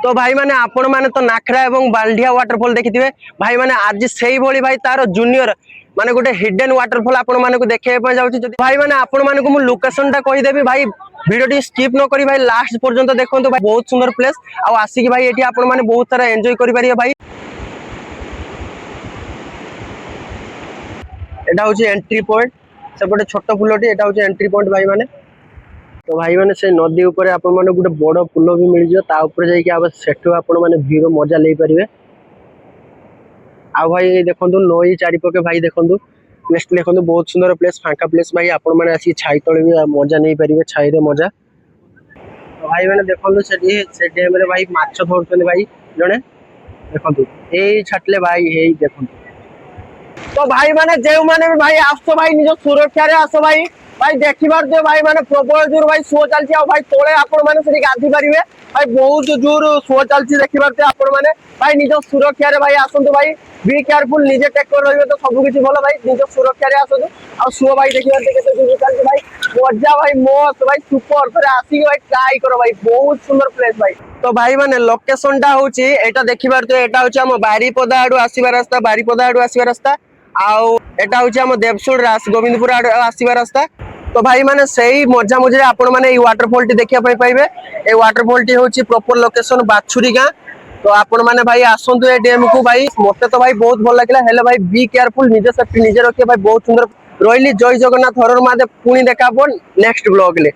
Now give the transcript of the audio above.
तो भाई माने आपण माने तो नाखरा एवं बाल्डिया वाटरफॉल देखिथिबे भाई माने आज सेही भली भाई तार जूनियर माने गोटे हिडन वाटरफॉल आपण माने को देखे पे जाउची जदी भाई माने आपण माने को मु लोकेशन टा कहि देबी भाई वीडियो टी स्किप न करी भाई लास्ट पर्यंत देखंतु भाई बहुत सुंदर प्लेस आ आसी कि भाई एठी आपण माने बहुत सारा एन्जॉय करि पारिए भाई एटा होची एंट्री पॉइंट सेपटे छोट पुलटी एटा होची एंट्री पॉइंट भाई माने तो भाई माने से नदी ऊपर आपण माने गुटे बड़ पुल भी मिल जियो ता ऊपर जाई कि अब सेठो आपण माने भीरो मजा ले परिवे आ भाई देखंतु नई चारि पके भाई देखंतु नेक्स्ट देखंतु बहुत सुंदर प्लेस फांका प्लेस भाई आपण माने आसी छाई तळे भी मजा नै परिवे छाई रे मजा तो भाई माने देखंतु से डैम रे भाई माछ धरछन भाई जणे देखंतु एई छाटले भाई एई देखंतु तो भाई माने जेउ माने भाई आसो भाई निज सुरक्षा रे आसो भाई भाई देखि बार दे भाई माने प्रबल जोर भाई सो चलची आ भाई तोळे आपण माने सेठी गाधी परिवे भाई बहुत जोर सो चलची देखि बार दे आपण माने भाई निज सुरक्षा रे भाई आसंतु भाई बी केयरफुल निजे टेक कर रहिबे तो सब किछि भलो भाई निज सुरक्षा रे आसंतु आ सो भाई देखि बार दे केते जोर चलची भाई मजा भाई मस्त भाई सुपर थरे आसी भाई ट्राई करो भाई बहुत सुंदर प्लेस भाई तो भाई माने लोकेशन टा होची एटा देखि बार तो एटा होची हम बारीपदा आडू आसीबा रास्ता बारीपदा आडू आसीबा रास्ता आउ एटा होची हम देवसुर रास गोविंदपुर आडू आसीबा रास्ता तो भाई माने सही मजा मुझे आपण माने ई वाटरफॉल टी देखिया पाई पाइबे ए वाटरफॉल टी होची प्रॉपर लोकेशन बाछुरी गां तो आपण माने भाई आसंतु ए डैम को भाई मते तो भाई बहुत भल लागला हेले भाई बी केयरफुल निजे सेफ्टी निजे रखे भाई बहुत सुंदर रोइली जय जगन्नाथ हरर महादेव पुनी देखाबो नेक्स्ट ब्लॉग ले।